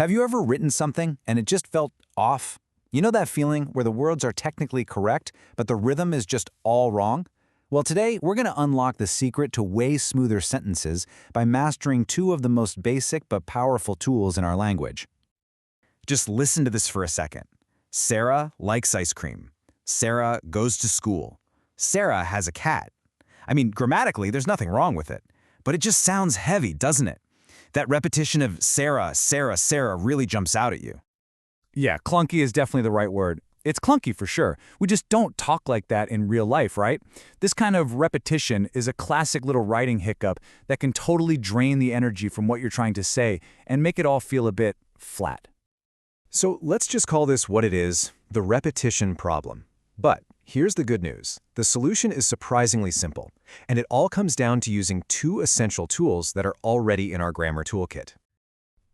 Have you ever written something and it just felt off? You know that feeling where the words are technically correct, but the rhythm is just all wrong? Well, today we're going to unlock the secret to way smoother sentences by mastering two of the most basic but powerful tools in our language. Just listen to this for a second. Sarah likes ice cream. Sarah goes to school. Sarah has a cat. I mean, grammatically, there's nothing wrong with it, but it just sounds heavy, doesn't it? That repetition of Sarah, Sarah, Sarah really jumps out at you. Yeah, clunky is definitely the right word. It's clunky for sure. We just don't talk like that in real life, right? This kind of repetition is a classic little writing hiccup that can totally drain the energy from what you're trying to say and make it all feel a bit flat. So let's just call this what it is, the repetition problem. But here's the good news. The solution is surprisingly simple, and it all comes down to using two essential tools that are already in our grammar toolkit.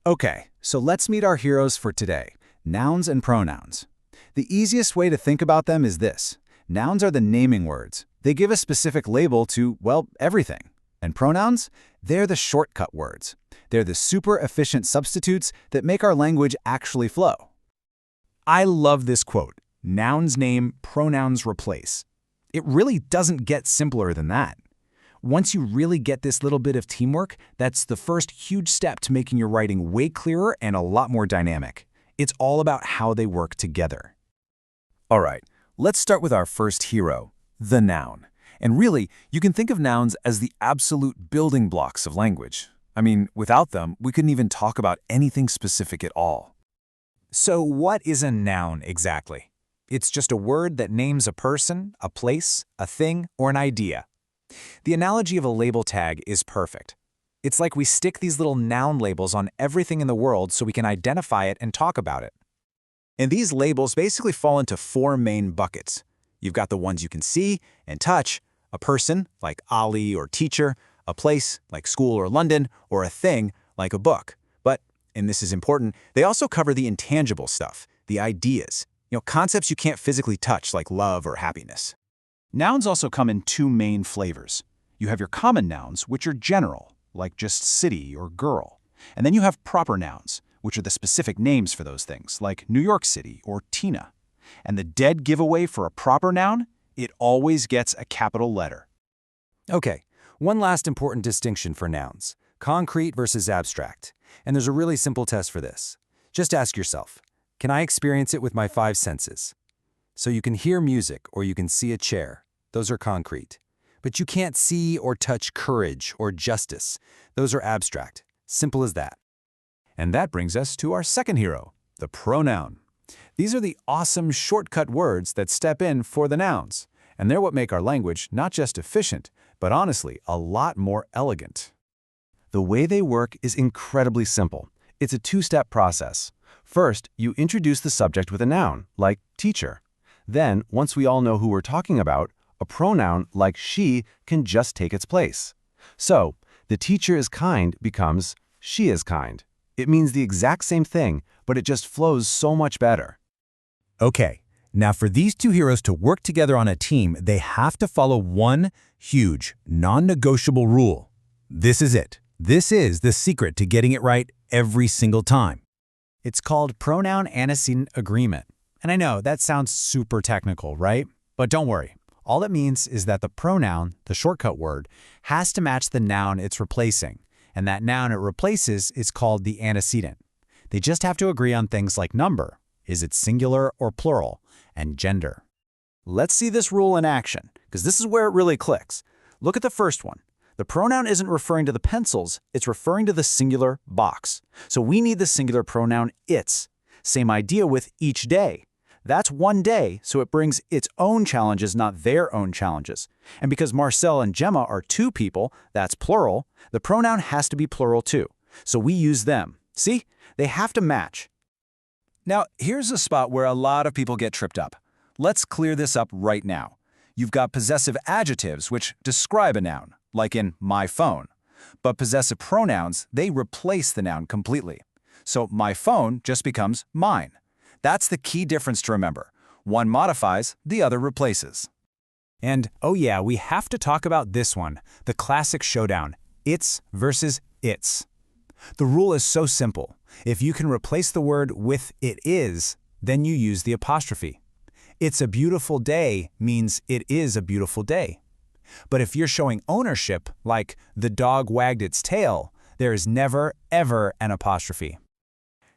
Okay, so let's meet our heroes for today, nouns and pronouns. The easiest way to think about them is this. Nouns are the naming words. They give a specific label to, well, everything. And pronouns? They're the shortcut words. They're the super efficient substitutes that make our language actually flow. I love this quote. Nouns name, pronouns replace. It really doesn't get simpler than that. Once you really get this little bit of teamwork, that's the first huge step to making your writing way clearer and a lot more dynamic. It's all about how they work together. All right, let's start with our first hero, the noun. And really, you can think of nouns as the absolute building blocks of language. I mean, without them, we couldn't even talk about anything specific at all. So what is a noun exactly? It's just a word that names a person, a place, a thing, or an idea. The analogy of a label tag is perfect. It's like we stick these little noun labels on everything in the world so we can identify it and talk about it. And these labels basically fall into four main buckets. You've got the ones you can see and touch, a person, like Ali or teacher, a place, like school or London, or a thing, like a book. But, and this is important, they also cover the intangible stuff, the ideas, concepts you can't physically touch, like love or happiness. Nouns also come in two main flavors. You have your common nouns, which are general, like just city or girl. And then you have proper nouns, which are the specific names for those things, like New York City or Tina. And the dead giveaway for a proper noun? It always gets a capital letter. Okay, one last important distinction for nouns, concrete versus abstract. And there's a really simple test for this. Just ask yourself, can I experience it with my five senses? So you can hear music or you can see a chair. Those are concrete. But you can't see or touch courage or justice. Those are abstract. Simple as that. And that brings us to our second hero, the pronoun. These are the awesome shortcut words that step in for the nouns. And they're what make our language not just efficient, but honestly, a lot more elegant. The way they work is incredibly simple. It's a two-step process. First, you introduce the subject with a noun, like teacher. Then, once we all know who we're talking about, a pronoun like she can just take its place. So, the teacher is kind becomes she is kind. It means the exact same thing, but it just flows so much better. Okay, now for these two heroes to work together on a team, they have to follow one huge, non-negotiable rule. This is it. This is the secret to getting it right every single time. It's called pronoun antecedent agreement. And I know that sounds super technical, right? But don't worry. All it means is that the pronoun, the shortcut word, has to match the noun it's replacing. And that noun it replaces is called the antecedent. They just have to agree on things like number. Is it singular or plural? And gender. Let's see this rule in action, because this is where it really clicks. Look at the first one. The pronoun isn't referring to the pencils, it's referring to the singular box. So we need the singular pronoun its. Same idea with each day. That's one day, so it brings its own challenges, not their own challenges. And because Marcel and Gemma are two people, that's plural, the pronoun has to be plural too. So we use them. See? They have to match. Now, here's a spot where a lot of people get tripped up. Let's clear this up right now. You've got possessive adjectives which describe a noun, like in my phone. But possessive pronouns, they replace the noun completely. So my phone just becomes mine. That's the key difference to remember. One modifies, the other replaces. And oh yeah, we have to talk about this one, the classic showdown, its versus its. The rule is so simple. If you can replace the word with it is, then you use the apostrophe. It's a beautiful day means it is a beautiful day. But if you're showing ownership, like the dog wagged its tail, there is never, ever an apostrophe.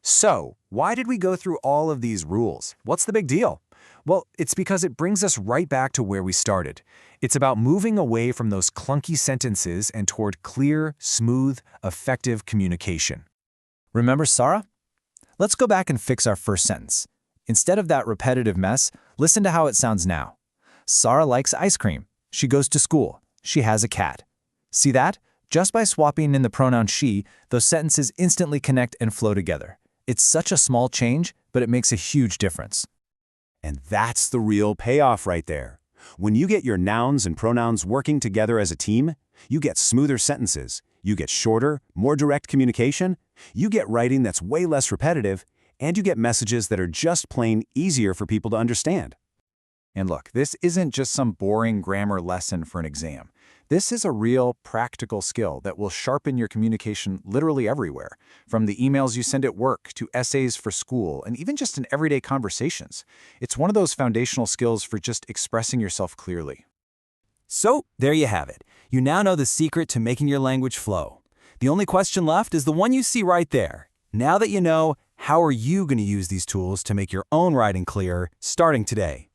So, why did we go through all of these rules? What's the big deal? Well, it's because it brings us right back to where we started. It's about moving away from those clunky sentences and toward clear, smooth, effective communication. Remember Sarah? Let's go back and fix our first sentence. Instead of that repetitive mess, listen to how it sounds now. Sarah likes ice cream. She goes to school. She has a cat. See that? Just by swapping in the pronoun she, those sentences instantly connect and flow together. It's such a small change, but it makes a huge difference. And that's the real payoff right there. When you get your nouns and pronouns working together as a team, you get smoother sentences, you get shorter, more direct communication, you get writing that's way less repetitive, and you get messages that are just plain easier for people to understand. And look, this isn't just some boring grammar lesson for an exam. This is a real, practical skill that will sharpen your communication literally everywhere, from the emails you send at work to essays for school and even just in everyday conversations. It's one of those foundational skills for just expressing yourself clearly. So, there you have it. You now know the secret to making your language flow. The only question left is the one you see right there. Now that you know, how are you going to use these tools to make your own writing clear starting today?